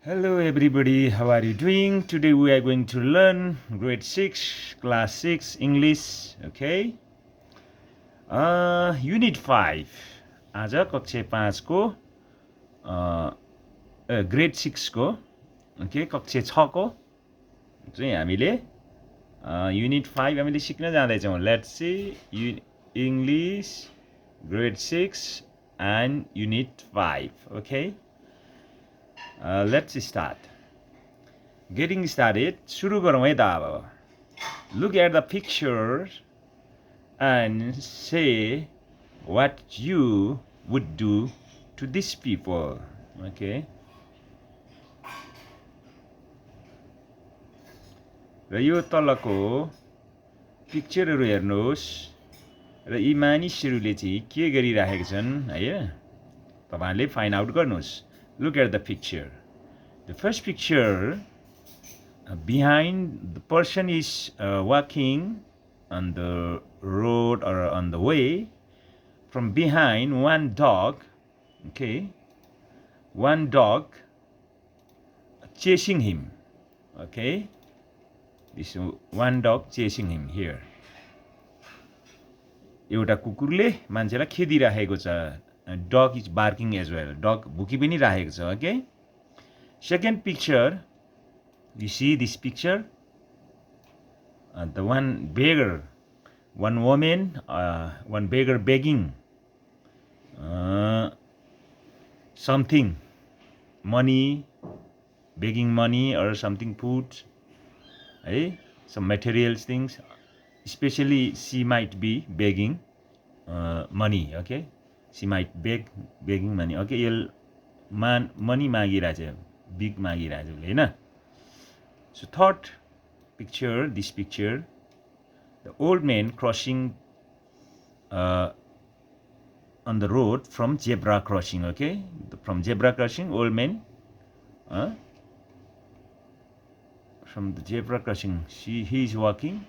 Hello everybody, how are you doing? Today we are going to learn grade 6, class 6 English, okay? Unit 5. आज कक्षा 5 को grade 6 को okay कक्षा 6 को चाहिँ हामीले युनिट 5 हामीले सिक्न जाँदैछौँ. Let's see English grade 6 and unit 5, okay? Let's start. Getting started. सुरु गरौँ है त अब. Look at the picture and say what you would do to these people. Okay. र यो तलको पिक्चरहरू हेर्नुहोस् र यी मानिसहरूले चाहिँ के गरिरहेका छन् है तपाईहरुले फाइन्ड आउट गर्नुहोस्. Look at the picture. The first picture, behind the person is walking on the road or on the way. From behind, one dog, okay, one dog chasing him, okay. This one dog chasing him here. एउटा कुकुरले मान्छेलाई खेदिरहेको छ. Dog is barking as well. Dog भुकी पनि राखेको छ. Okay. Second picture, you see this picture. The one beggar, one woman, one beggar begging something, money, begging money or something, food, some materials things. Especially she might be begging money. Okay. She might begging money. Okay, you'll money मागिरहेछ, big मागिरहेछ उसले हैन. So third picture, this picture, the old man crossing on the road from zebra crossing. Okay, from zebra crossing, old man from the zebra crossing, he is walking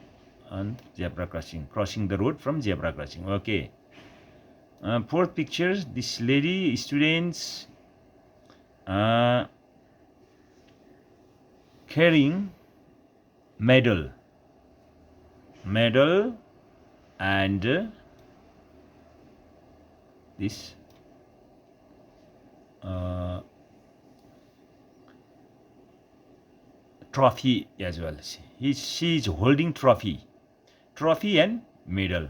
on zebra crossing the road from zebra crossing. Okay. Fourth pictures, this lady, students carrying medal and this trophy as well. She is holding trophy and medal.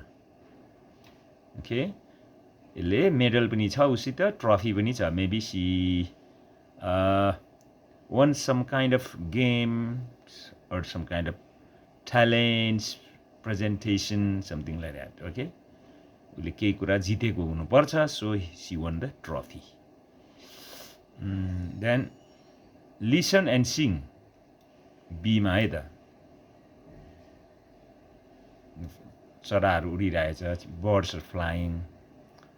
Okay. यसले medal पनि छ उसित, trophy पनि छ. Maybe she won some kind of game or some kind of talents presentation, something like that. Okay, उसले केही कुरा जितेको हुनुपर्छ. So she won the trophy. Then listen and sing. B मा है त चराहरू उडिरहेछ, birds are flying.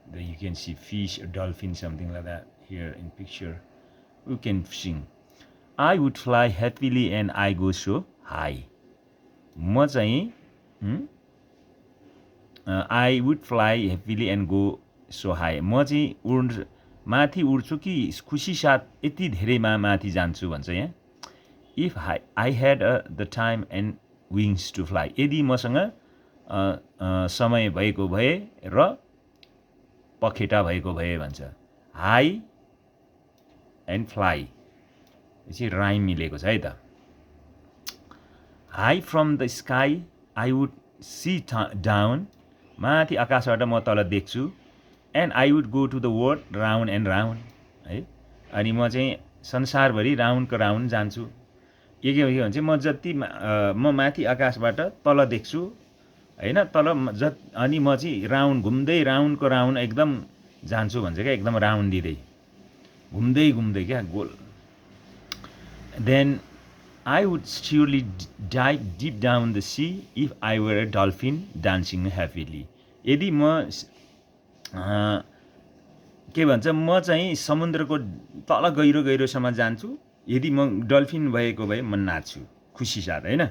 Then you can see fish, a dolphin, something like that here in picture. You can sing. I would fly happily and I go so high. म चाहिँ I would fly happily and go so high. म चाहिँ माथि उड्छु कि खुसी साथ यति धेरैमा माथि जान्छु भन्छ यहाँ. If I had the time and wings to fly. यदि मसँग समय भएको भए र पखेटा भएको भए भन्छ. हाई एन्ड फ्लाई चाहिँ राइम मिलेको छ है त. High from the sky I would see down. माथि आकाशबाट म तल देख्छु. And I would go to the world round and round है. अनि म चाहिँ संसारभरि राउन्डको राउन्ड जान्छु. के भन्छ म जति म माथि आकाशबाट तल देख्छु हैन, तल अनि म चाहिँ राउन्ड घुम्दै राउन्डको राउन्ड एकदम जान्छु भन्छ क्या. एकदम राउन्ड दिँदै घुम्दै क्या गोल. Then I would surely dive deep down the sea if I were a dolphin dancing happily. यदि म के भन्छ म चाहिँ समुद्रको तल गहिरोसम्म जान्छु. यदि म डल्फिन भएको भए म नाच्छु खुसी साथ हैन.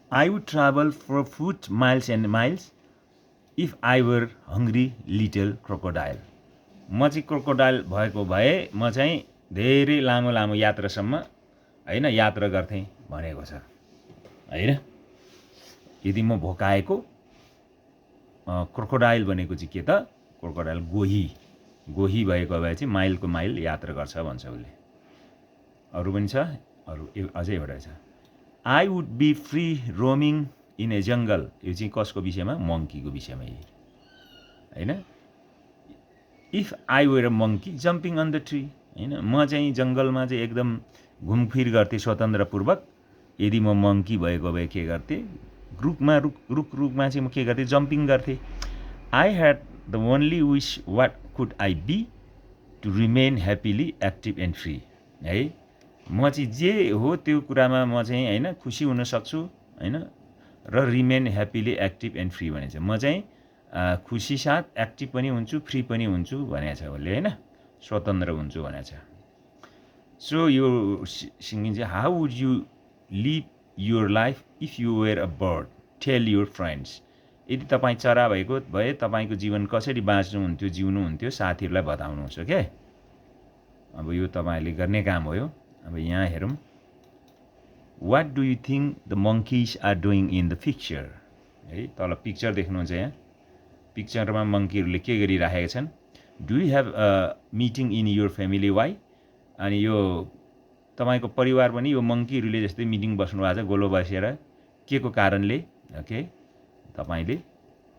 I would travel for food miles and miles if I were hungry little crocodile. म चाहिँ क्रोकोडाइल भएको भए म चाहिँ धेरै लामो लामो यात्रासम्म हैन यात्रा गर्थे भनेको छ हैन। यदि म भोकाएको क्रोकोडाइल भनेको चाहिँ के त क्रोकोडाइल गोही भएको भए चाहिँ माइलको माइल यात्रा गर्छ भन्छ उसले। अरू पनि छ, अरू अझै एउटा छ, I would be free roaming in a jungle. यो चाहिँ कसको विषयमा? मङ्कीको विषयमा हैन। If I were a monkey jumping on the tree हैन, म चाहिँ जङ्गलमा चाहिँ एकदम घुमफिर गर्थेँ स्वतन्त्रपूर्वक। यदि म मङ्की भएको भए के गर्थेँ? रुखमा चाहिँ म के गर्थेँ? जम्पिङ गर्थेँ। I had the only wish what could I be to remain happily active and free है। म चाहिँ जे हो त्यो कुरामा म चाहिँ हैन खुसी हुन सक्छु हैन, र remain happily active and free भनेको छ। म चाहिँ खुसी साथ एक्टिभ पनि हुन्छु, फ्री पनि हुन्छु भनेको छ उसले हैन, स्वतन्त्र हुन्छु भनेको छ। सो यो सिङ्गिङ चाहिँ how would you live your life if you were a bird tell your friends. यदि तपाईँ चरा भएको भए तपाईँको जीवन कसरी बाँच्नुहुन्थ्यो, जिउनुहुन्थ्यो, साथीहरूलाई बताउनुहुन्छ क्या। अब यो तपाईँहरूले गर्ने काम हो यो। अब यहाँ हेरौँ, what do you think the monkeys are doing in the picture है। तल पिक्चर देख्नुहुन्छ यहाँ, पिक्चरमा मङ्कीहरूले के गरिराखेका छन्? Do you have a meeting in your family why. अनि यो तपाईँको परिवार पनि यो मङ्कीहरूले जस्तै मिटिङ बस्नु भएको छ गोलो बसेर, के को कारणले? ओके, तपाईँले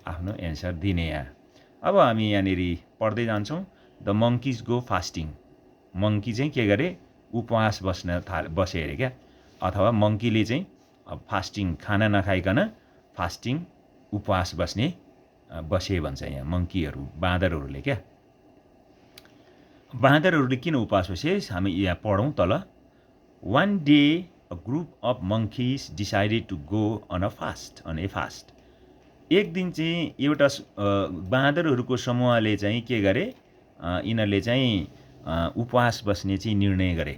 आफ्नो एन्सर दिने यहाँ। अब हामी यहाँनिर पढ्दै जान्छौँ। The monkeys go fasting. Monkey चाहिँ के गरे? उपवास बसे अरे क्या, अथवा मङ्कीले चाहिँ फास्टिङ, खाना नखाइकन फास्टिङ उपवास बसे भन्छ यहाँ मङ्कीहरू, बाँदरहरूले क्या। बाँदरहरूले किन उपवास बसे हामी यहाँ पढौँ तल। One day a group of monkeys decided to go on a fast. एक दिन चाहिँ एउटा बाँदरहरूको समूहले चाहिँ के गरे? यिनीहरूले चाहिँ उपवास बस्ने चाहिँ निर्णय गरे।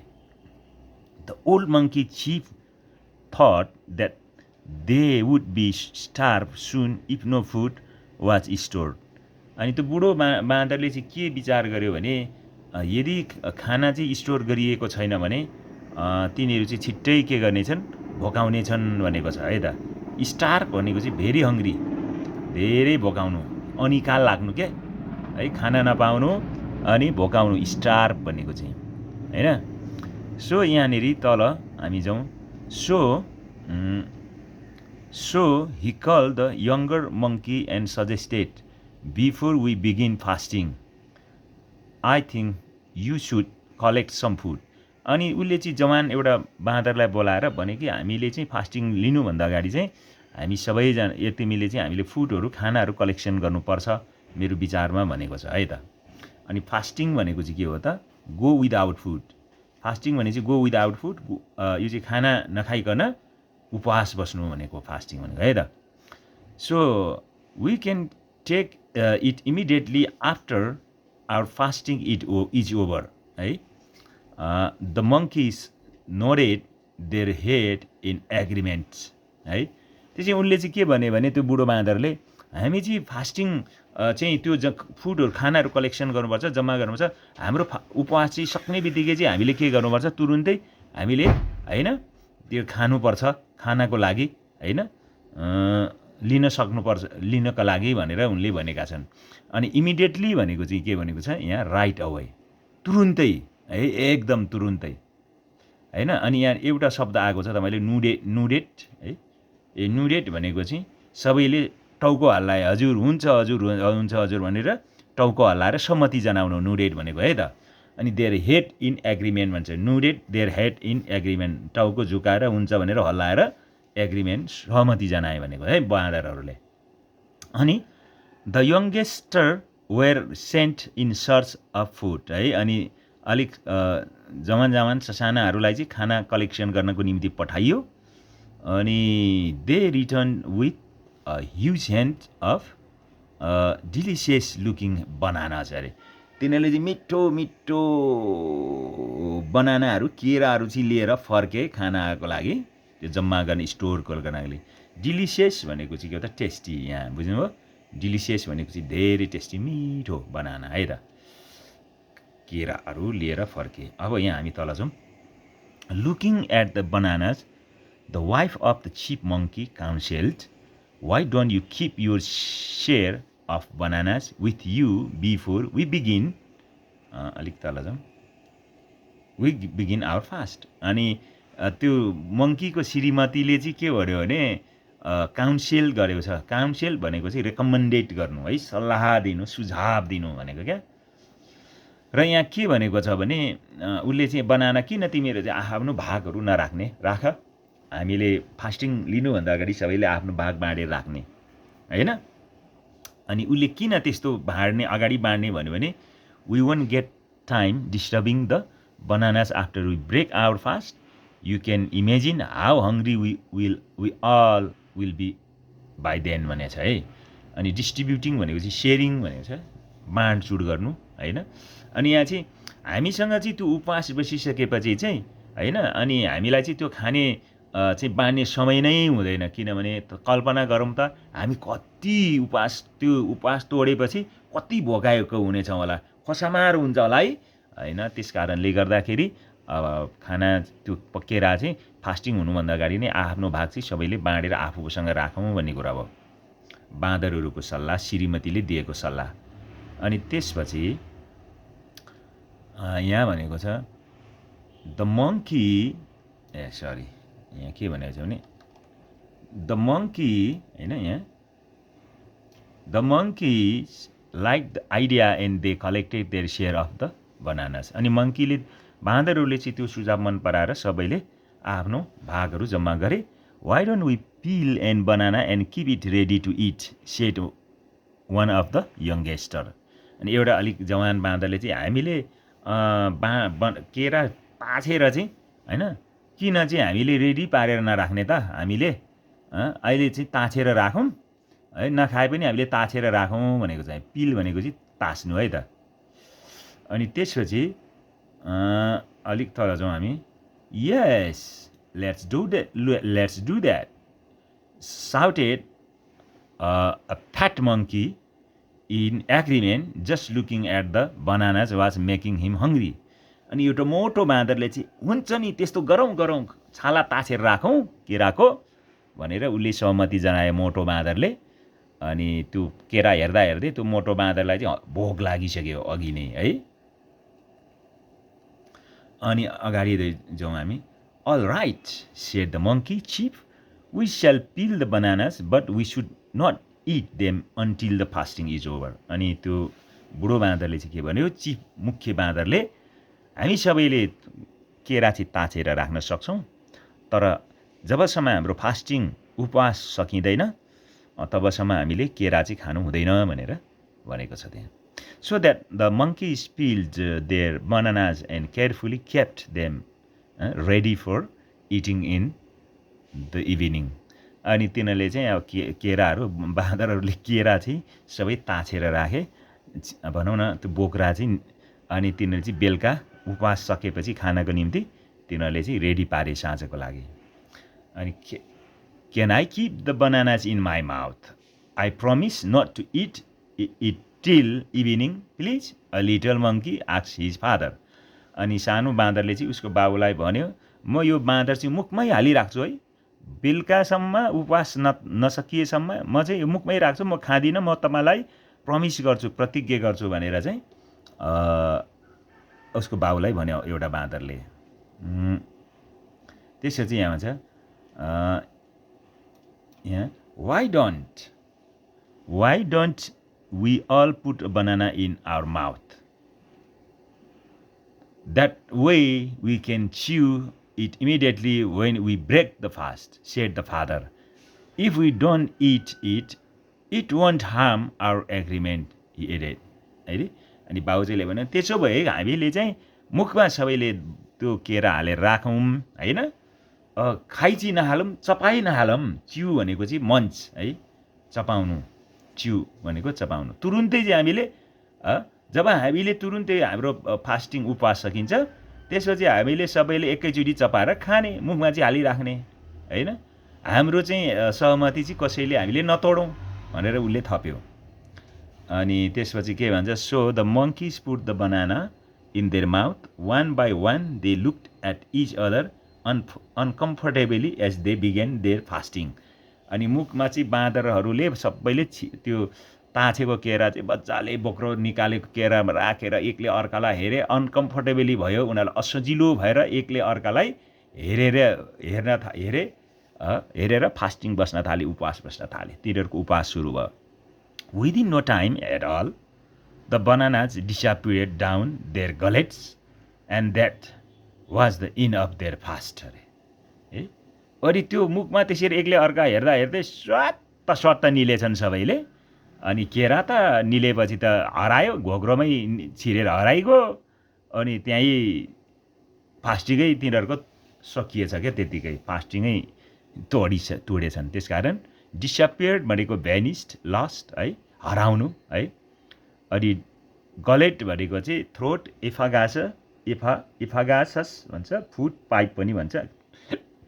The old monkey chief thought that they would be starve soon if no food was stored. अनि त्यो बुढो बाँदरले चाहिँ के विचार गर्यो भने यदि खाना चाहिँ स्टोर गरिएको छैन भने तिनीहरू चाहिँ छिट्टै के गर्नेछन्? भोकाउनेछन् भनेको छ है त। स्टार्भ भनेको चाहिँ भेरी हङ्ग्री, धेरै भोकाउनु, अनिकाल लाग्नु क्या है, खाना नपाउनु अनि भोकाउनु, स्टार्भ भनेको चाहिँ हैन। सो यहाँनिर तल हामी जाउँ। So he call the younger monkey and suggested before we begin fasting I think you should collect some food. अनि उसले चाहिँ जवान एउटा बाँदरलाई बोलाएर भने कि हामीले चाहिँ फास्टिङ लिनुभन्दा अगाडि चाहिँ हामी सबैजना तिमीले चाहिँ हामीले फुडहरू, खानाहरू कलेक्सन गर्नुपर्छ मेरो विचारमा भनेको छ है त। अनि फास्टिङ भनेको चाहिँ के हो त? Go without food. फास्टिङ भने चाहिँ गो विदाउट फुड, यो चाहिँ खाना नखाइकन उपवास बस्नु भनेको फास्टिङ भनेको है त। So we can take it immediately after our fasting is over है। The monkeys nodded their head in agreements है। त्यसै उनले चाहिँ के भने त्यो बुढो बाँदरले हामी चाहिँ फास्टिङ चाहिँ त्यो फुडहरू, खानाहरू कलेक्सन गर्नुपर्छ, जम्मा गर्नुपर्छ। हाम्रो उपवास चाहिँ सक्ने बित्तिकै चाहिँ हामीले के गर्नुपर्छ? तुरुन्तै हामीले हैन त्यो खानुपर्छ खानाको लागि हैन, लिन सक्नुपर्छ लिनका लागि भनेर उनले भनेका छन्। अनि इमिडिएटली भनेको चाहिँ के भनेको छ यहाँ? राइट अवे, तुरुन्तै है, एकदम तुरुन्तै हैन। अनि यहाँ एउटा शब्द आएको छ तपाईँले नुडेड है। ए नुडेड भनेको चाहिँ सबैले टाउको हल्लाए, हजुर हुन्छ हजुर भनेर टाउको हल्लाएर सम्मति जनाउनु नुडेड भनेको है त। अनि देयर हेड इन एग्रिमेन्ट भन्छ। नुडेड देयर हेड इन एग्रिमेन्ट, टाउको झुकाएर हुन्छ भनेर हल्लाएर एग्रिमेन्ट, सहमति जनाए भनेको है बाँदरहरूले। अनि the youngster were sent in search of food है। अनि अलिक जवान ससानाहरूलाई चाहिँ खाना कलेक्सन गर्नको निम्ति पठाइयो। अनि they return with a huge hand of delicious looking banana छ अरे। तिनीहरूले चाहिँ मिठो मिठो बनानाहरू, केराहरू चाहिँ लिएर फर्के खानाको लागि, त्यो जम्मा गर्ने, स्टोर गर्नको लागि। डिलिसियस भनेको चाहिँ के हो त? टेस्टी। यहाँ बुझ्नुभयो? डिलिसियस भनेको चाहिँ धेरै टेस्टी, मिठो बनाना है त। केराहरू लिएर फर्के। अब यहाँ हामी तल जाउँ। Looking at the bananas the wife of the chief monkey counselled, why don't you keep your share of bananas with you before we begin. अलिक तल जाउँ। We begin our fast. अनि त्यो मङ्कीको श्रीमतीले चाहिँ के भन्यो भने काउन्सिल गरेको छ। काउन्सिल भनेको चाहिँ रेकमेन्डेड गर्नु है, सल्लाह दिनु, सुझाव दिनु भनेको क्या। र यहाँ के भनेको छ भने उसले चाहिँ बनाना किन तिमीहरू चाहिँ आफ्नो भागहरू नराख्ने, राख, हामीले फास्टिङ लिनुभन्दा अगाडि सबैले आफ्नो भाग बाँडेर राख्ने होइन। अनि उसले किन त्यस्तो अगाडि बाँड्ने भन्यो भने we won't get time disturbing the bananas after we break our fast, you can imagine how hungry we all will be by then भनेको छ है। अनि डिस्ट्रिब्युटिङ भनेको चाहिँ सेयरिङ भनेको छ, बाँडचुँड गर्नु होइन। अनि यहाँ चाहिँ हामीसँग चाहिँ त्यो उपवास बसिसकेपछि चाहिँ होइन, अनि हामीलाई चाहिँ त्यो खाने चाहिँ बाँड्ने समय नै हुँदैन। किनभने कल्पना गरौँ त हामी कति त्यो उपवास तोडेपछि कति भोकाएको हुनेछ होला, खसामार हुन्छ होला है होइन। त्यस कारणले गर्दाखेरि अब खाना त्यो केरा चाहिँ फास्टिङ हुनुभन्दा अगाडि नै आफ्नो भाग चाहिँ सबैले बाँडेर आफूसँग राखौँ भन्ने कुरा हो। बाँदरहरूको सल्लाह, श्रीमतीले दिएको सल्लाह। अनि त्यसपछि यहाँ भनेको छ द मङ्की, यहाँ के भनेको छ भने द मङ्की होइन, यहाँ the monkeys like the idea and they collected their share of the bananas. अनि बाँदरहरूले चाहिँ त्यो सुझाव मन पराएर सबैले आफ्नो भागहरू जम्मा गरे। Why don't we peel and banana and keep it ready to eat, said one of the youngster. अनि एउटा अलिक जवान बाँदरले चाहिँ हामीले केरा ताछेर चाहिँ होइन, किन चाहिँ हामीले रेडी पारेर नराख्ने त, हामीले अहिले चाहिँ ताछेर राखौँ है, नखाए पनि हामीले ताछेर राखौँ भनेको चाहिँ। पिल भनेको चाहिँ तास्नु है त। अनि त्यसपछि अलिक तल जाउँ हामी। Yes let's do that shouted a fat monkey in agreement, just looking at the bananas was making him hungry. अनि एउटा मोटो बाँदरले चाहिँ हुन्छ नि त्यस्तो गरौँ छाला ताछेर राखौँ केराको भनेर उसले सहमति जनायो मोटो बाँदरले। अनि त्यो केरा हेर्दा हेर्दै त्यो मोटो बाँदरलाई चाहिँ भोक लागिसक्यो अघि नै है। अनि अगाडि जाउँ हामी। All right said the monkey chief, we shall peel the bananas but we should not eat them until the fasting is over. अनि त्यो बुढो बाँदरले चाहिँ के भन्यो, चिफ मुख्य बाँदरले, हामी सबैले केरा चाहिँ ताछेर राख्न सक्छौँ, तर जबसम्म हाम्रो फास्टिङ उपवास सकिँदैन तबसम्म हामीले केरा चाहिँ खानु हुँदैन भनेर भनेको छ त्यहाँ। So that the monkeys peeled their bananas and carefully kept them ready for eating in the evening. अनि तिनीहरूले चाहिँ अब केराहरू, बाँदरहरूले केरा चाहिँ सबै ताछेर राखे भनौँ न, त्यो बोक्रा चाहिँ। अनि तिनीहरूले चाहिँ बेलुका उपवास सकेपछि खानको निम्ति तिनीहरूले चाहिँ रेडी पारे साँझको लागि। अनि can I keep the bananas in my mouth, I promise not to eat it till evening please, a little monkey asks his father. अनि सानो बाँदरले चाहिँ उसको बाबुलाई भन्यो, म यो बाँदर चाहिँ मुखमै हालिराख्छु है, बेलुकासम्म उपवास नसकिएसम्म म चाहिँ यो मुखमै राख्छु, म खाँदिनँ, म तपाईँलाई प्रमिस गर्छु, प्रतिज्ञा गर्छु भनेर चाहिँ उसको बाबुलाई भन्यो एउटा बाँदरले। त्यसपछि यहाँ भन्छ यहाँ why don't we all put a banana in our mouth, that way we can chew it immediately when we break the fast, said the father. If we don't eat it, it won't harm our agreement, he added. अनि बाबुजीले भन्यो त्यसो भए हामीले चाहिँ मुखमा सबैले त्यो केरा हालेर राखौँ होइन, खाइ चाहिँ नहालौँ, चपाइ नहालौँ। च्यु भनेको चाहिँ मन्च है, चपाउनु, च्यु भनेको चपाउनु। तुरुन्तै चाहिँ हामीले जब हामीले तुरुन्तै हाम्रो फास्टिङ उपवास सकिन्छ त्यसपछि हामीले सबैले एकैचोटि चपाएर खाने, मुखमा चाहिँ हालिराख्ने होइन। हाम्रो चाहिँ सहमति चाहिँ कसैले हामीले नतोडौँ भनेर उसले थप्यो। अनि त्यसपछि के भन्छ, so the monkeys put the banana in their mouth. One by one, they looked at each other uncomfortably as they began their fasting. अनि मुखमा चाहिँ बाँदरहरूले सबैले त्यो ताछेको केरा चाहिँ बच्चाले बोक्रो निकालेको केरामा राखेर एकले अर्कालाई हेरे अनकम्फर्टेबली भयो उनीहरूलाई असजिलो भएर एकले अर्कालाई हेरेर फास्टिङ बस्न थाले उपवास बस्न थाले तिनीहरूको उपवास सुरु भयो within no time at all the bananas disappeared down their gullets and that was the end of their fast अरे है अनि त्यो मुखमा त्यसरी एकले अर्का हेर्दा हेर्दै स्वात्त निलेछन् सबैले अनि केरा त निलेपछि त हरायो घोग्रोमै छिरेर हराइगयो अनि त्यहीँ फास्टिङै तिनीहरूको सकिएछ क्या त्यतिकै फास्टिङै तोडेछन् त्यसकारण डिसअपियर्ड भनेको भ्यानिस्ड लस्ट है हराउनु है अनि गलेट भनेको चाहिँ थ्रोट एफागासस भन्छ फुड पाइप पनि भन्छ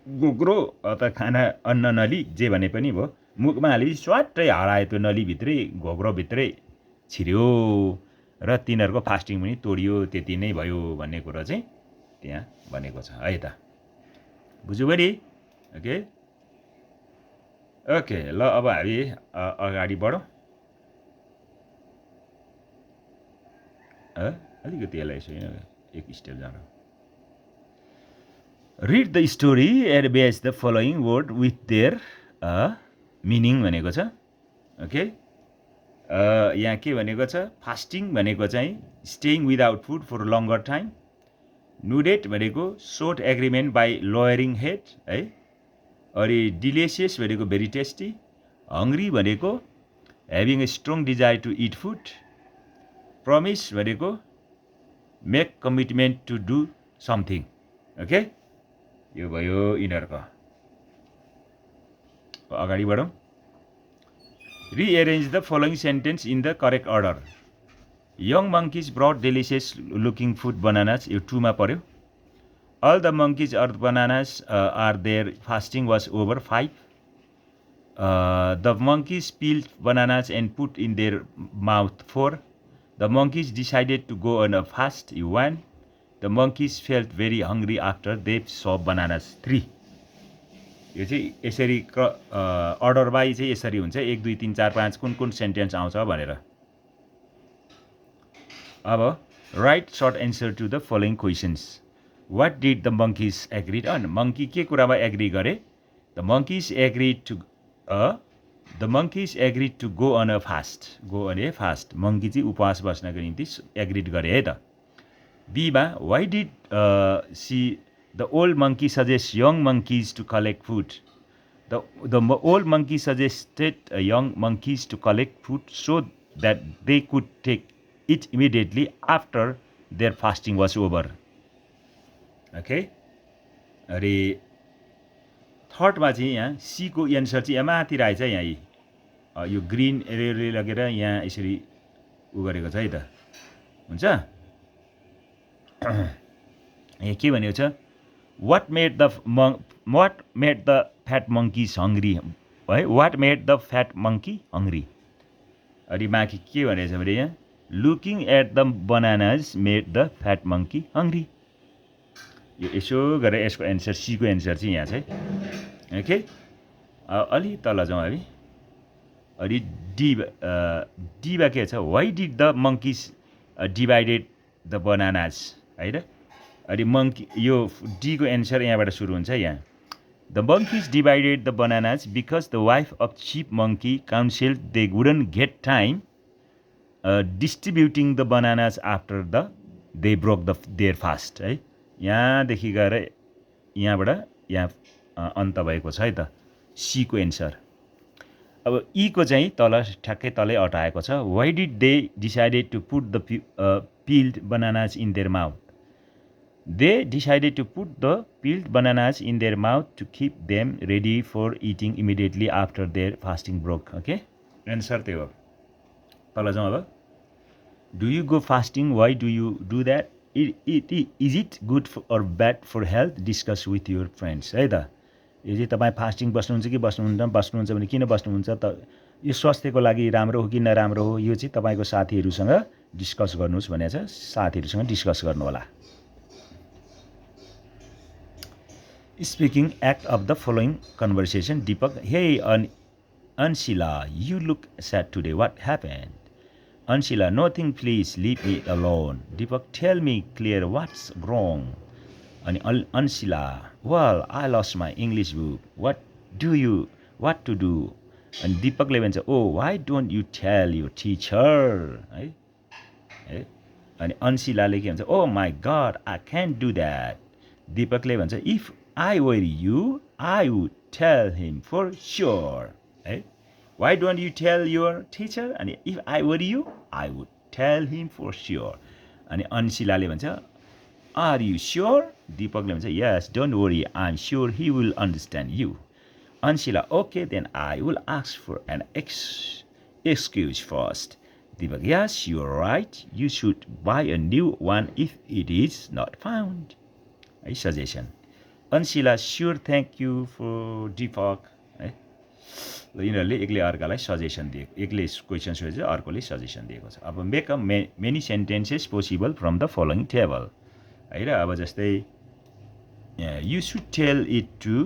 गोग्रो अथवा खाना अन्न नली जे भने पनि भयो मुखमा हालेपछि स्वाट्टै हरायो त्यो नलीभित्रै घोग्रोभित्रै छिर्यो र तिनीहरूको फास्टिङ पनि तोडियो त्यति नै भयो भन्ने कुरो चाहिँ त्यहाँ भनेको छ है त बुझ्यो बढी ओके ओके ल अब हामी अगाडि बढौँ अलिकति यसलाई यसो एक स्टेप जानु Read the story and match the following word with their meaning भनेको छ ओके यहाँ के भनेको छ फास्टिङ भनेको चाहिँ staying without food for longer time nodded भनेको sort agreement by lowering head है अनि डिलिसियस भनेको भेरी टेस्टी हङ्ग्री भनेको having a strong desire to eat food promise भनेको make commitment to do something okay यो भयो यिनीहरूको अगाडि बढौँ rearrange the following sentence in the correct order young monkeys brought delicious looking food bananas यो 2 मा पर्यो all the monkeys are bananas are there fasting was over 5 the monkeys peeled bananas and put in their mouth 4 the monkeys decided to go on a fast you 1 The monkeys felt very hungry after they saw bananas 3 यो चाहिँ यसरी order by चाहिँ यसरी हुन्छ 1 2 3 4 5 कुन sentence आउँछ भनेर अब write short answer to the following questions what did the monkeys agree on monkey के कुरामा एग्री गरे the monkeys agreed to go on a fast monkey चाहिँ उपवास बस्नको निम्ति एग्रीड गरे है त B मा why did the old monkey suggest young monkeys to collect food? The old monkey suggested young monkeys to collect food so that they could take it immediately after their fasting was over. Okay? अरे third मा चाहिँ यहाँ C को answer चाहिँ यहाँ माथि रहेछ यहाँ यो ग्रीन एरियाले लगेर यहाँ यसरी उ गरेको छ है त हुन्छ के भनेको छ what made the fat monkeys hungry है what made the fat monkey hungry अनि माथि के भनेको छ भने यहाँ looking at the bananas made the fat monkey hungry यो यसो गरेर यसको एन्सर सी को एन्सर चाहिँ यहाँ चाहिँ ओके अलि तल जाउँ हामी अनि डीमा के छ why did the monkeys divided the bananas हैन अनि मंकी यो डी को एन्सर यहाँबाट सुरु हुन्छ यहाँ the monkeys divided the bananas because the wife of chief monkey counseled they wouldn't get time distributing the bananas after they broke their fast है यहाँदेखि गएर यहाँबाट यहाँ अन्त भएको छ है त सी को एन्सर अब ई को चाहिँ तल ठ्याक्कै तलै अटाएको छ why did they decided to put the peeled bananas in their mouth They decided to put the peeled bananas in their mouth to keep them ready for eating immediately after their fasting broke. Okay? Answer त्यही हो तल जाउँ अब Do you go fasting? Why do you do that? Is it good or bad for health? Discuss with your friends. है त यो चाहिँ तपाईँ फास्टिङ बस्नुहुन्छ कि बस्नुहुन्छ भने किन बस्नुहुन्छ त यो स्वास्थ्यको लागि राम्रो हो कि नराम्रो हो यो चाहिँ तपाईँको साथीहरूसँग डिस्कस गर्नुहोस् भनेको छ साथीहरुसँग डिस्कस गर्नु होला Speaking act of the following conversation Deepak hey Anshila you look sad today what happened Anshila nothing please leave me alone Deepak tell me clear what's wrong and Anshila well I lost my English book what to do and Deepak le भन्छ oh why don't you tell your teacher है अनि अन्शिलाले के भन्छ oh my god I can't do that Deepakले भन्छ if I were you I would tell him for sure है why don't you tell your teacher अनि if I were you I would tell him for sure अनि अन्शिलाले भन्छ are you sure Deepakले भन्छ yes don't worry I'm sure he will understand you Anshila okay then I will ask for an excuse first Deepak, yes, you're right. You should buy a new one if it is not found. A suggestion. Anshila, sure, thank you for Deepak. यिनीहरूले एकले अर्कालाई suggestion दिएको एकले question सोधेछ अर्कोले suggestion दिएको छ अब make a many sentences possible from the following table है र अब जस्तै you should tell it to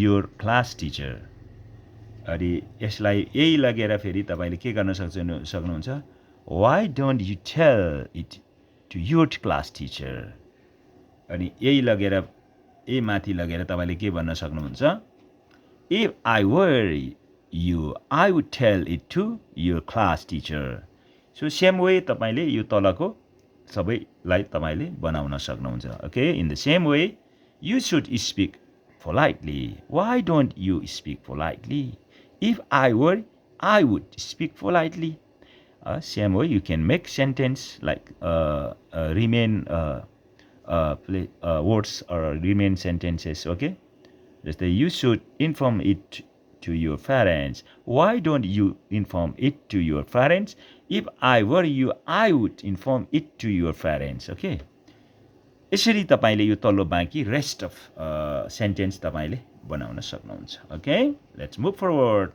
your class teacher अनि यसलाई यही लगेर फेरि तपाईले के गर्न सक्नुहुन्छ why don't you tell it to your class teacher अनि यही लगेर ए माथि लगेर तपाईले के भन्न सक्नुहुन्छ if I were you I would tell it to your class teacher so same way तपाईले यो तलको सबैलाई तपाईले बनाउन सक्नुहुन्छ okay in the same way you should speak politely why don't you speak politely if I were I would speak politely same way you can make sentence like remain words or remain sentences okay just you should inform it to your parents why don't you inform it to your parents if I were you I would inform it to your parents okay यसरी तपाईले यो तल्लो बाँकी rest of sentence तपाईले बनाउन सक्नुहुन्छ okay let's move forward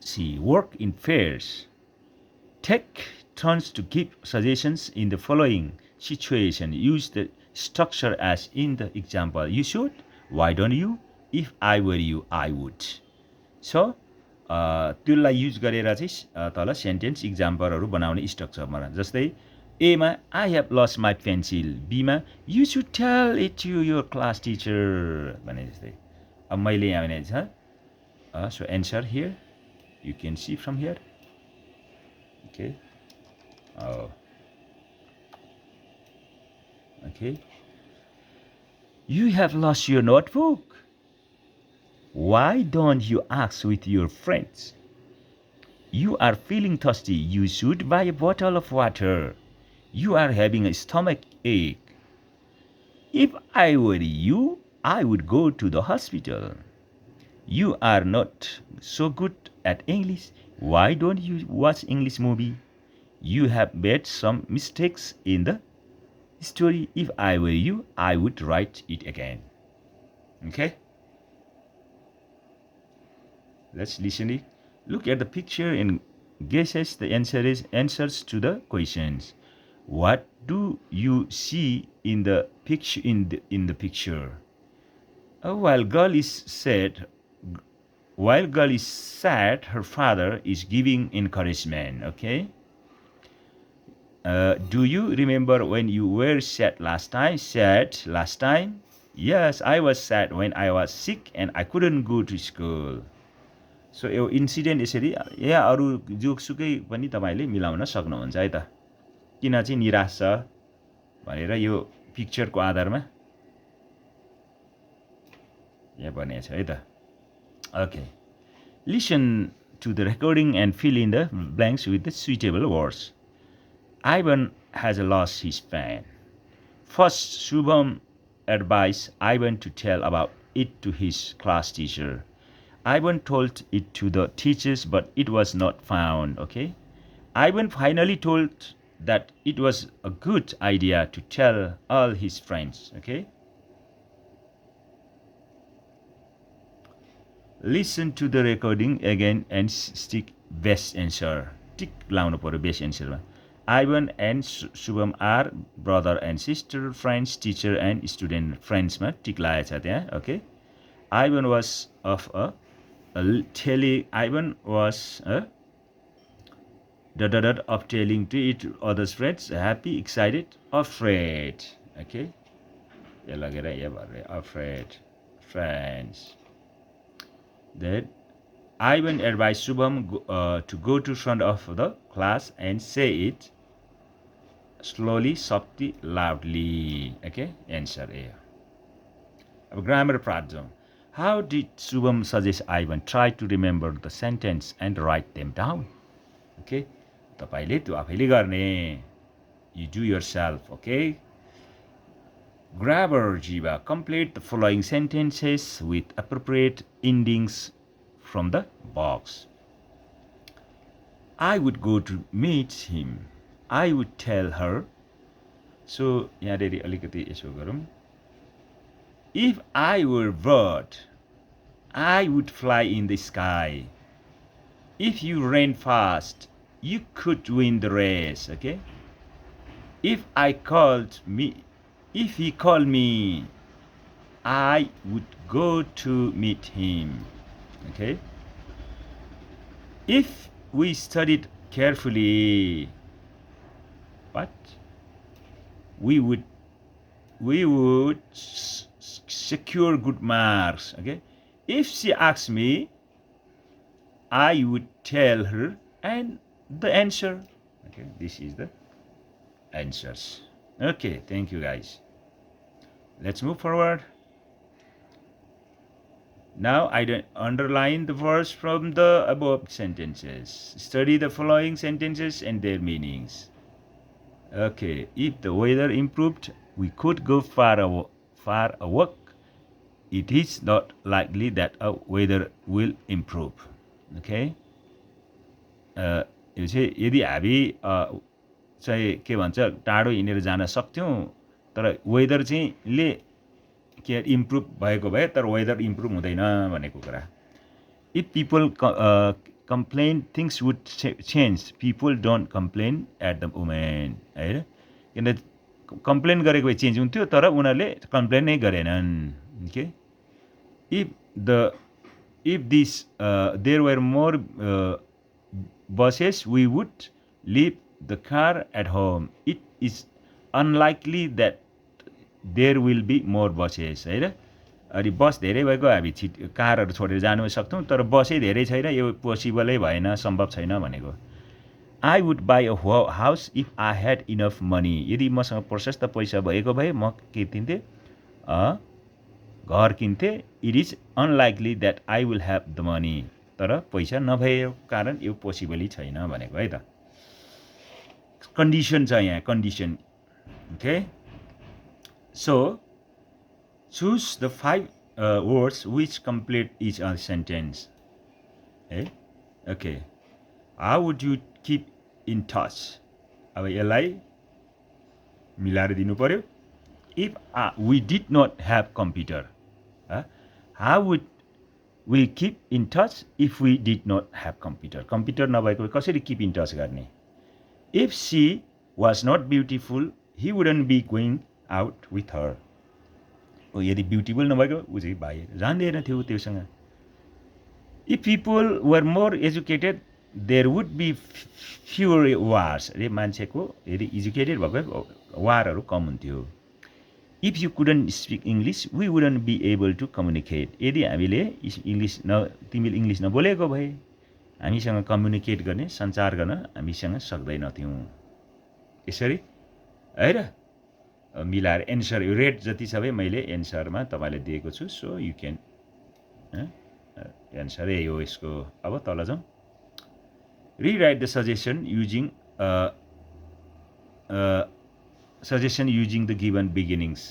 see work in pairs take turns to give suggestions in the following situation use the structure as in the example you should why don't you if I were you I would so त्यसलाई use गरेर चाहिँ तल sentence इक्जाम्पलहरु बनाउने स्ट्रक्चरमा जस्तै A मा I have lost my pencil B मा you should tell it to your class teacher भने जस्तै अब मैले यहाँ भने छ so answer here you can see from here okay okay you have lost your notebook why don't you ask with your friends you are feeling thirsty you should buy a bottle of water you are having a stomach ache if I were you I would go to the hospital you are not so good at English why don't you watch English movie you have made some mistakes in the story if I were you I would write it again okay let's listen it look at the picture and guesses the answers to the questions what do you see in the picture in the picture while girl is sad her father is giving encouragement okay do you remember when you were sad last time yes I was sad when I was sick and I couldn't go to school so यो incident यसरी या अरु जोकसुकै पनि तपाईले मिलाउन सक्नुहुन्छ है त किन चाहिँ निराश छ भनेर यो पिक्चरको आधारमा यहाँ भनेछ है त okay listen to the recording and fill in the blanks with the suitable words Ivan has lost his pen first Shubham advised Ivan to tell about it to his class teacher Ivan told it to the teachers but it was not found okay Ivan finally told that it was a good idea to tell all his friends okay listen to the recording again and stick best answer टिक लाउनु पर्यो base एन्सरमा Ivan and Shubham are brother and sister, friends, teacher and student. Friends ma tik lageछ त्यहाँ okay. Ivan was of telling to it others friends, happy, excited, afraid. Okay. Afraid. Friends. Then Ivan advised Shubham to go to front of the class and say it slowly, softly, loudly. Okay, answer A. Grammar problem. How did Shubham suggest Ivan try to remember the sentence and write them down? Okay, तपाईले त्यो आफैले गर्ने. You do yourself. Okay. Grammar Jiva. Complete the following sentences with appropriate endings from the box. I would go to meet him. I would tell her. So, यहाँदेखि अलिकति यसो गरौँ. If I were a bird, I would fly in the sky. If you ran fast, you could win the race. Okay. If he called me, I would go to meet him. Okay. If we studied carefully, what? We would secure good marks. Okay. If she asks me, I would tell her and the answer. Okay, this is the answers. Okay, thank you guys. Let's move forward. Now I underline the words from the above sentences. Study the following sentences and their meanings. Okay, if the weather improved, we could go far a walk. It is not likely that our weather will improve. Okay. यो चाहिँ यदि हामी चाहिँ के भन्छ टाढो हिँडेर जान सक्थ्यौँ तर वेदर चाहिँ ले के इम्प्रुभ भएको भए तर वेदर इम्प्रुभ हुँदैन भनेको कुरा. If people complain things would change. People don't complain at the moment. है किन कम्प्लेन गरेको भए चेन्ज हुन्थ्यो तर उनीहरूले कम्प्लेन नै गरेनन्. Okay. If there were more buses, we would leave the car at home. It is unlikely that there will be more buses. है अनि बस धेरै भएको हामी कारहरू छोडेर जानु सक्थौँ तर बसै धेरै छैन यो पोसिबलै भएन सम्भव छैन भनेको. I would buy a house if I had enough money. यदि मसँग प्रशस्त पैसा भएको भए म के किन्थे घर किन्थे. It is unlikely that I will have the money. तर पैसा नभएको कारण यो पोसिबलै छैन भनेको है त. कन्डिसन छ यहाँ condition. Okay. So choose the 5 words which complete each sentence. Okay. How would you keep in touch? अब यसलाई मिलाएर दिनु पर्यो. If we did not have computer, how would we keep in touch if we did not have computer? Computer नभएको कसरी keep in touch गर्ने? If she was not beautiful, he wouldn't be going out with her. यदि beautiful नभएको ऊ चाहिँ भाइ जान्दैन थियो त्योसँग. If people were more educated, there would be fewer wars. रे मान्छेको यदि एजुकेटेड भएको वारहरू कम हुन्थ्यो. If you couldn't speak English, we wouldn't be able to communicate. यदि हामीले तिमीले इङ्ग्लिस नबोलेको भए हामीसँग कम्युनिकेट गर्ने सञ्चार गर्न हामीसँग सक्दैनथ्यौँ. यसरी है र मिलाएर एन्सर रेट जति सबै मैले एन्सरमा तपाईँलाई दिएको छु. सो यु क्यान एन्सर यही हो यसको. अब तल जाउँ. Rewrite the suggestion using the given beginnings.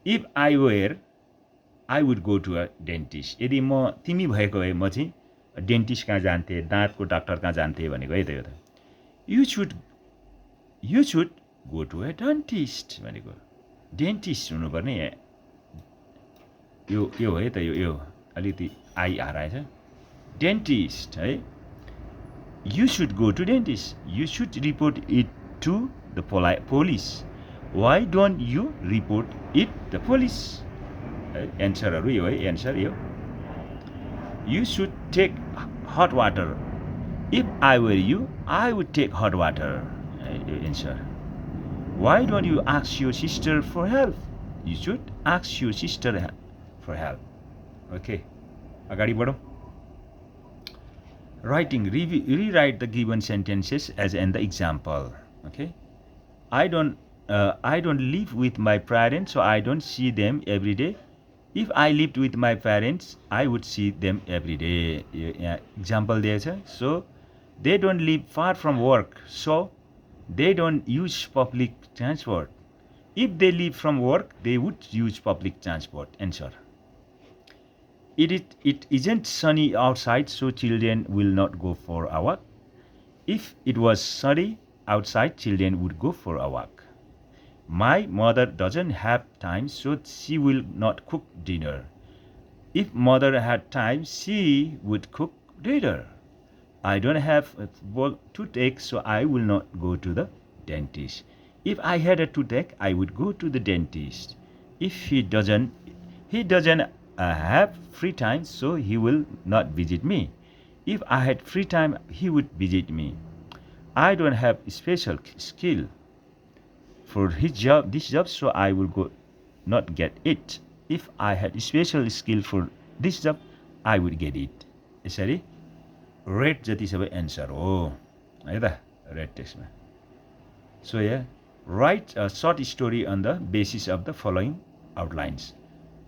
If I were I would go to a dentist. यदि म तिमी भएको भए म चाहिँ डेन्टिस्ट कहाँ जान्थेँ दाँतको डाक्टर कहाँ जान्थेँ भनेको है त. यो त you should go to a dentist भनेको डेन्टिस्ट हुनुपर्ने यो है त. यो अलिकति आई हराएछ डेन्टिस्ट है. You should go to dentist. You should report it to the police. Why don't you report it the police? Answer यो है answer यो. You should take hot water. If I were you, I would take hot water. Answer. Why don't you ask your sister for help? You should ask your sister for help. Okay. अगाडि बढौँ. Writing, rewrite the given sentences as in the example. Okay. I don't live with my parents, so I don't see them every day. If I lived with my parents, I would see them every day. Example there, so they don't live far from work, so they don't use public transport. If they live from work, they would use public transport. Answer. It isn't sunny outside, so children will not go for a walk. If it was sunny outside, children would go for a walk. My mother doesn't have time, so she will not cook dinner. If mother had time, she would cook dinner. I don't have a toothache, so I will not go to the dentist. If I had a toothache, I would go to the dentist. If he doesn't have free time, so he will not visit me. If I had free time, he would visit me. I don't have special skill for this job, so I will not get it. If I had special skill for this job, I would get it. यसरी red जति सबै answer हो है त red टेक्स्टमा. So yeah, write a short story on the basis of the following outlines.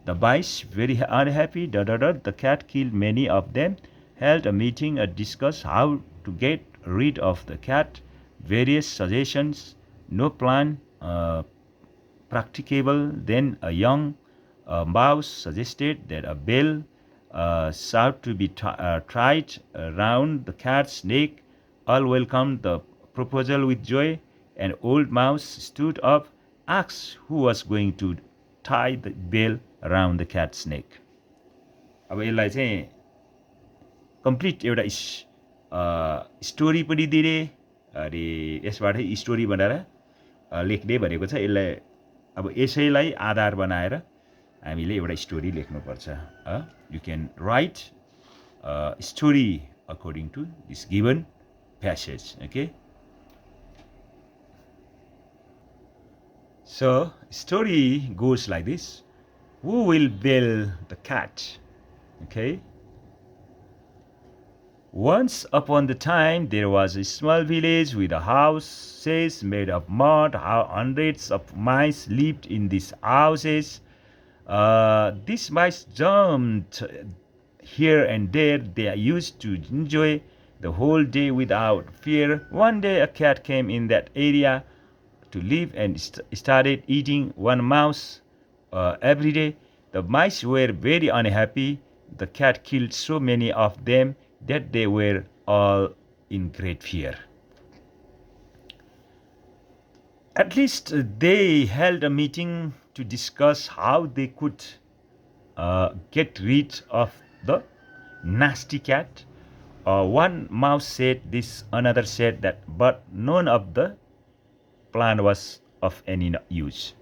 The mice very unhappy. The cat killed many of them. Held a meeting and discussed how to get rid of the cat. Various suggestions. No plan practicable. Then a young mouse suggested that a bell should to be tied around the cat's neck. All welcomed the proposal with joy. An old mouse stood up, asked who was going to tie the bell around the cat's neck. अब यसलाई चाहिँ complete एउटा story पनि दिने अनि यसबाटै story बनाएर लेख्ने भनेको छ. यसलाई अब यसैलाई आधार बनाएर हामीले एउटा स्टोरी लेख्नुपर्छ. You can write a story according to this given passage. Okay. So story goes like this. Who will bell the cat? Okay. Once upon the time, there was a small village with a houses made of mud. How hundreds of mice lived in these houses. These mice jumped here and there. They used to enjoy the whole day without fear. One day, a cat came in that area to live and started eating one mouse every day. The mice were very unhappy. The cat killed so many of them that they were all in great fear. At least they held a meeting to discuss how they could get rid of the nasty cat. One mouse said this, another said that, but none of the plan was of any use.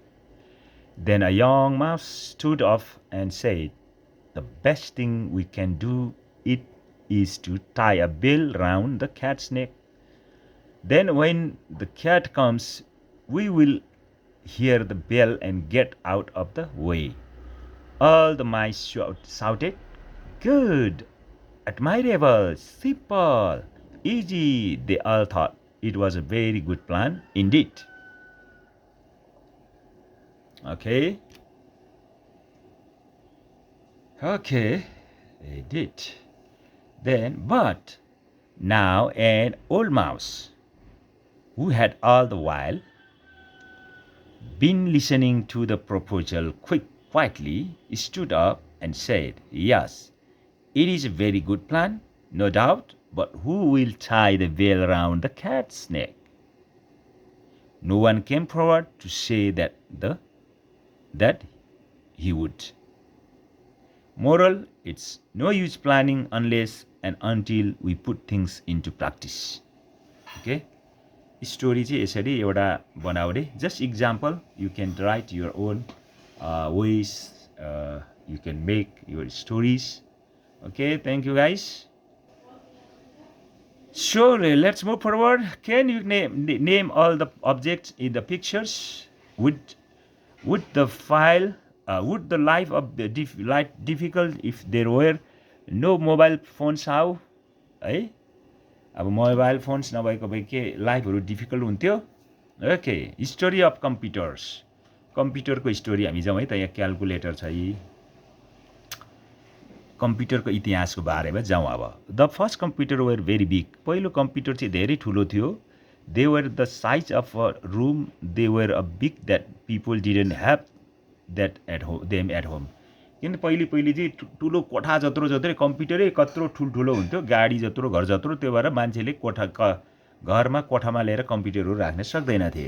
Then a young mouse stood up and said, the best thing we can do is to tie a bell round the cat's neck. Then when the cat comes, we will hear the bell and get out of the way. All the mice shouted, good, admirable, simple, easy. They all thought it was a very good plan indeed. Okay. Okay, they did. Then, but now an old mouse, who had all the while been listening to the proposal quietly, stood up and said, yes, it is a very good plan, no doubt, but who will tie the bell around the cat's neck? No one came forward to say that he would. Moral, it's no use planning unless and until we put things into practice. Okay? Story चाहिँ यसरी एउटा बनाऊ रे. Just example, you can write your own ways, you can make your stories. Okay, thank you guys. So let's move forward. Can you name all the objects in the pictures? Would the life of the difficult if there were no mobile phones? How? है अब mobile phones नभएको भए के लाइफहरू difficult हुन्थ्यो. Okay, history of computers. कम्प्युटरको story हामी जाउँ है त. यहाँ क्यालकुलेटर छ यी. कम्प्युटरको इतिहासको बारेमा जाउँ अब. The first computer were very big. पहिलो कम्प्युटर चाहिँ धेरै ठुलो थियो. They were the size of a room. They were a big that people didn't have that at home. किन पहिले चाहिँ ठुलो कोठा जत्रो कम्प्युटरै कत्रो ठुल्ठुलो हुन्थ्यो, गाडी जत्रो, घर जत्रो. त्यो भएर मान्छेले घरमा कोठामा लिएर कम्प्युटरहरू राख्न सक्दैनथे.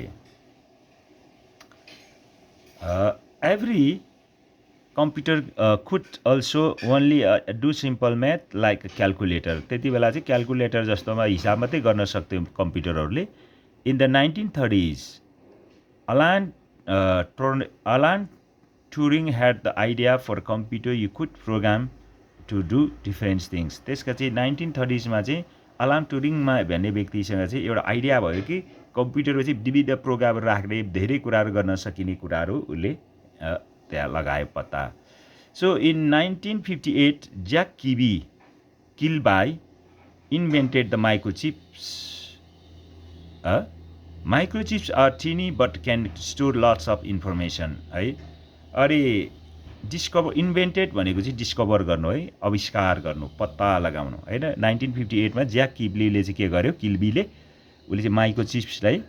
Every computer could also only do simple math like calculator. त्यति बेला चाहिँ क्यालकुलेटर जस्तोमा हिसाब मात्रै गर्न सक्थ्यो कम्प्युटरहरूले. In the 1930s, Alan Turing had the idea for a computer you could program to do different things. त्यसका चाहिँ 1930s मा चाहिँ अलान टुरिङमा भन्ने व्यक्तिसँग चाहिँ एउटा आइडिया भयो कि कम्प्युटरमा चाहिँ विविध प्रोग्राम राख्ने धेरै कुराहरू गर्न सकिने कुराहरू उसले त्यहाँ लगायो पत्ता. So in 1958 Jack Kilby invented the microchips. Microchips are tiny but can store lots of information. है, अरे इन्भेन्टेड भनेको चाहिँ डिस्कभर गर्नु है, आविष्कार गर्नु, पत्ता लगाउनु होइन. 1958 मा ज्याक किलबीले चाहिँ के गर्यो, उसले चाहिँ माइक्रोचिप्सलाई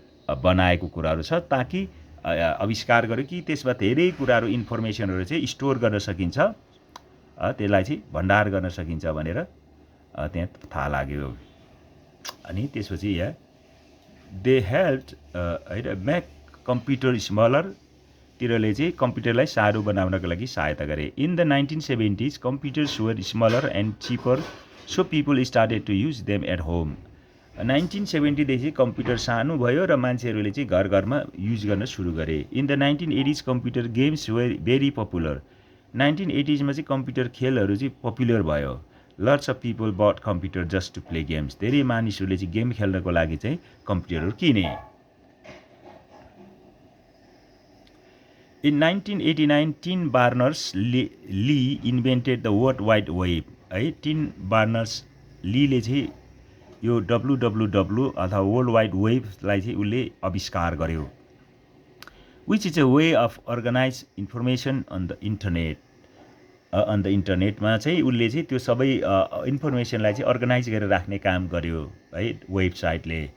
बनाएको कुराहरू छ ताकि आविष्कार गर्यो कि त्यसमा धेरै कुराहरू इन्फर्मेसनहरू चाहिँ स्टोर गर्न सकिन्छ, त्यसलाई चाहिँ भण्डार गर्न सकिन्छ भनेर त्यहाँ थाहा लाग्यो. अनि त्यसपछि यहाँ दे हेल्प होइन मेक कम्प्युटर स्मलर. तिनीहरूले चाहिँ कम्प्युटरलाई सानो बनाउनको लागि सहायता गरे. In the 1970s computers were smaller and cheaper, so people started to use them at home. 1970 देखि कम्प्युटर सानो भयो र मान्छेहरूले चाहिँ घर घरमा युज गर्न सुरु गरे. In the 1980s computer games were very popular. 1980s मा चाहिँ कम्प्युटर खेलहरू चाहिँ पपुलर भयो. Lots of people but computer just to play games. धेरै मानिसहरूले चाहिँ गेम खेल्नको लागि चाहिँ कम्प्युटरहरू किने. In 1989, Tim Berners-Lee invented the World Wide Web. है, टिम बर्नर्स-लीले चाहिँ यो WWW अथवा वर्ल्ड वाइड वेबलाई चाहिँ उसले आविष्कार गर्यो. Which is a way of organise information on the internet. इन्टरनेटमा चाहिँ उसले चाहिँ त्यो सबै इन्फर्मेसनलाई चाहिँ अर्गनाइज गरेर राख्ने काम गर्यो है वेबसाइटले.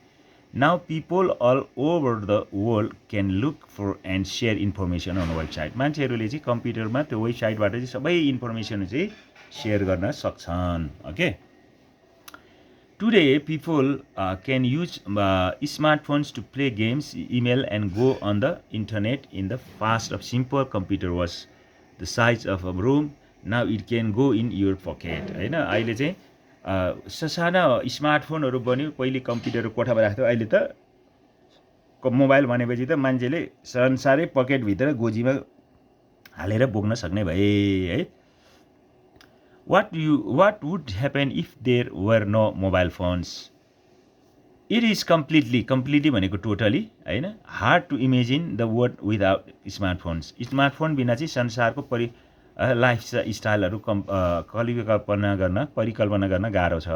Now people all over the world can look for and share information on website. मान्छेहरूले चाहिँ कम्प्युटरमा त्यो वेबसाइटबाट चाहिँ सबै इन्फर्मेसन चाहिँ सेयर गर्न सक्छन्. Okay, today people can use smartphones to play games, email and go on the internet in the past of simple computer was the size of a room. Now it can go in your pocket. होइन, अहिले चाहिँ ससाना स्मार्टफोनहरू बन्यो. पहिले computer कोठामा राख्थ्यो, अहिले त मोबाइल भनेपछि त मान्छेले संसारै पकेटभित्र गोजीमा हालेर बोक्न सक्ने भए है. What would happen if there were no mobile phones. It is completely भनेको टोटली होइन, hard to imagine the world without smartphones. Smartphone बिना चाहिँ संसारको लाइफ स्टाइलहरू परिकल्पना गर्न गाह्रो छ.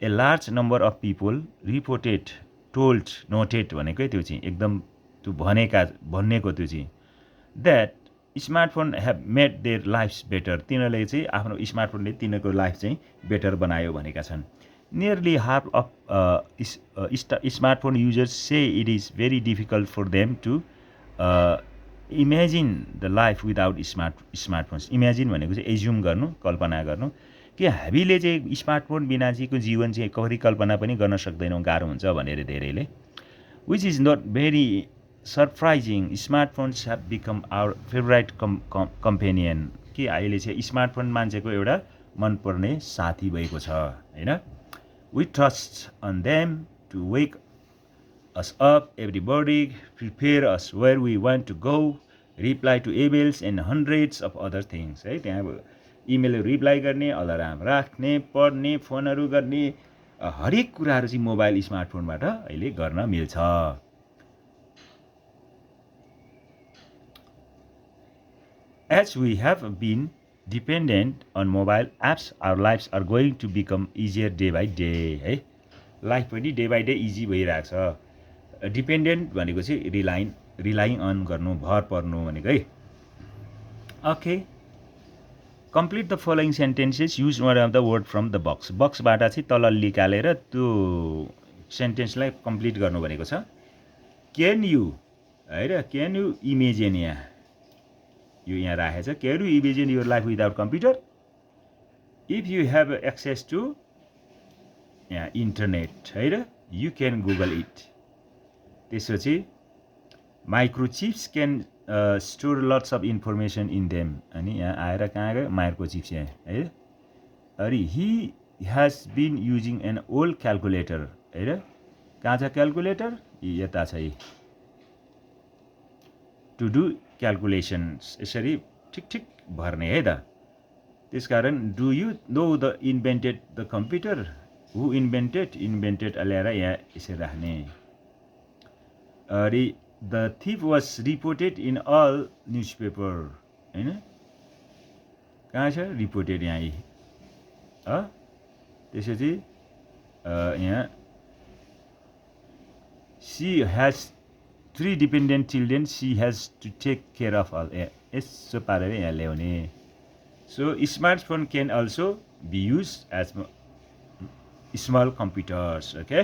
A large number of people reported told noted भनेकै त्यो चाहिँ एकदम त्यो भनेको त्यो चाहिँ that smartphone have made their lifes better. तिनीहरूले चाहिँ आफ्नो स्मार्टफोनले तिनीहरूको लाइफ चाहिँ बेटर बनायो भनेका छन्. Nearly half of smartphone users say it is very difficult for them to imagine the life without smartphones. Imagine भनेको चाहिँ एज्युम गर्नु, कल्पना गर्नु कि हामीले चाहिँ स्मार्टफोन बिना चाहिँको जीवन चाहिँ परिकल्पना पनि गर्न सक्दैनौँ, गाह्रो हुन्छ भनेर धेरैले. Which is not very surprising. Smartphones have become our favourite companion. कि अहिले चाहिँ स्मार्टफोन मान्छेको एउटा मनपर्ने साथी भएको छ हैन We trust on them to wake us up every morning, prepare us where we want to go, reply to emails and hundreds of other things. है त्यहाँ अब इमेल रिप्लाई गर्ने अलार्म राख्ने पढ्ने फोनहरू गर्ने हरेक कुराहरू चाहिँ मोबाइल स्मार्टफोनबाट अहिले गर्न मिल्छ As we have been dependent on mobile apps, our lives are going to become easier day by day. है लाइफ पनि डे बाई डे इजी भइरहेको छ डिपेन्डेन्ट भनेको चाहिँ रिलाइङ अन गर्नु भर पर्नु भनेको है okay complete the following sentences use one of the word from the बक्सबाट चाहिँ तल निकालेर त्यो सेन्टेन्सलाई कम्प्लिट गर्नु भनेको छ क्यान यु है र क्यान यु इमेजिन यो यहाँ राखेको छ can you imagine your life without computer if you have access to यहाँ इन्टरनेट है र यु क्यान गुगल इट त्यसपछि microchips can store lots of information in them अनि यहाँ आएर कहाँ गयो माइक्रोचिप्स यहाँ है अनि he has been using an old calculator है र कहाँ छ क्यालकुलेटर यता छ टु डु क्यालकुलेसन्स यसरी ठिक ठिक भर्ने है त त्यसकारण do you know the invented the computer Who invented ल्याएर यहाँ यसरी राख्ने अनि the thief was reported in all newspaper हैन कहाँ छ रिपोर्टेड यहाँ त्यसपछि यहाँ she has 3 dependent children she has to take care of all यसो पारेर यहाँ ल्याउने so smartphone can also be used as small computers okay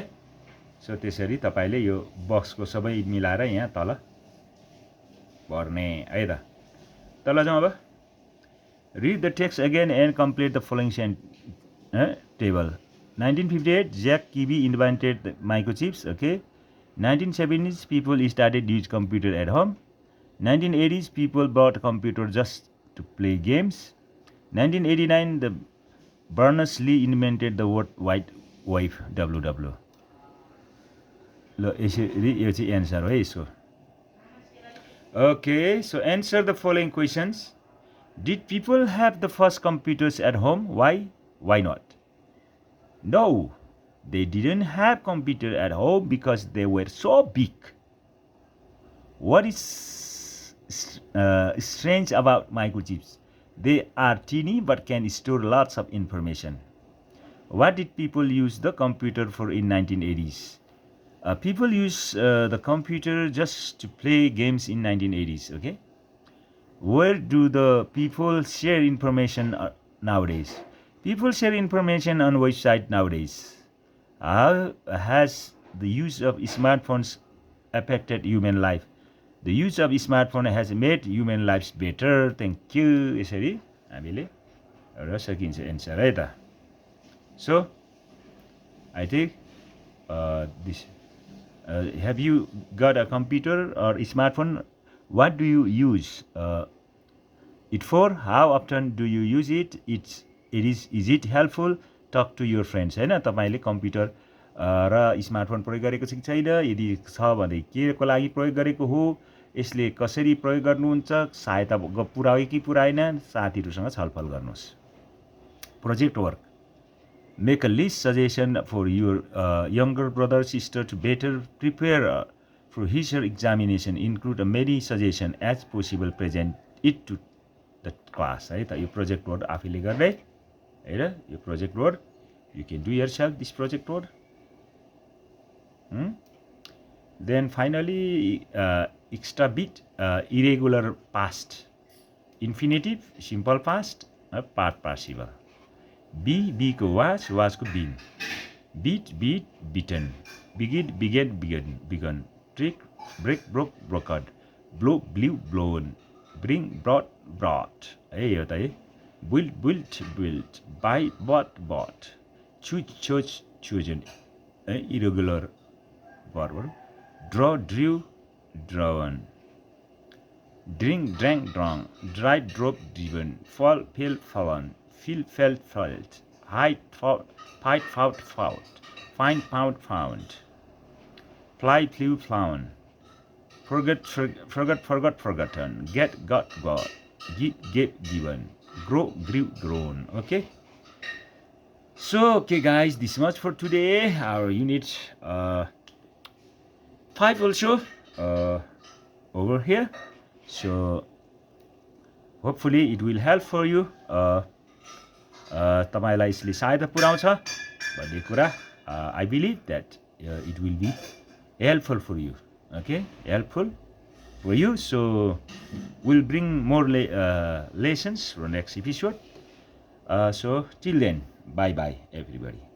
so त्यसरी तपाईले यो बक्सको सबै मिलाएर यहाँ तल भर्ने है त तल जाउँ अब read the text again and complete the following table 1958 Jack Kilby invented the microchips okay 1970s people started use computer at home 1980s people bought computer just to play games 1989 the Berners-Lee invented the word white wave WW ल यसरी यो चाहिँ answer हो है यसको okay so answer the following questions did people have the first computers at home why not no they didn't have computer at home because they were so big what is strange about microchips They are teeny but can store lots of information. What did people use the computer for in 1980s? People use the computer just to play games in 1980s, okay? Where do the people share information nowadays? People share information on website nowadays. How has the use of smartphones affected human life? The use of smartphone has made human lives better. Thank you. यसरी हामीले एउटा सकिन्छ answer है त So, I think this. Have you got a computer or a smartphone? What do you use it for? How often do you use it? Is it helpful? Talk to your friends. हैन तपाईले computer र smartphone प्रयोग गरेको छ कि छैन यदि छ भने के को लागि प्रयोग गरेको हो यसले कसरी प्रयोग गर्नुहुन्छ सहायता पुर्यायो कि पुर्याएन साथीहरुसँग छलफल गर्नुस् project work Make a list suggestion for your younger brother sister to better prepare for his or her examination. Include many suggestions as possible. Present it to the class. है त यो प्रोजेक्ट वर्क आफैले गर्ने हैन यो project work you can do yourself this project work. Then finally extra bit irregular past infinitive simple past part participle be को was को been beat beaten begin begun trick break broke broken blow blew blown bring brought है यो त है built buy bought choose chosen irregular verb draw drew drawn drink drank drunk drive drove driven fall fell fallen feel, felt, felt, height, fight, fought, find, found, fly, flew, flown, forgot, forgotten, get, got, give, given, grow, grew, grown. Okay. So, okay, guys, this much for today. Our unit 5 also over here. So, hopefully it will help for you. तपाईँलाई यसले सहायता पुर्याउँछ भन्ने कुरा I believe that it will be helpful for you. Okay, helpful for you. So, we'll bring more lessons for next episode. So, till then, bye-bye, everybody.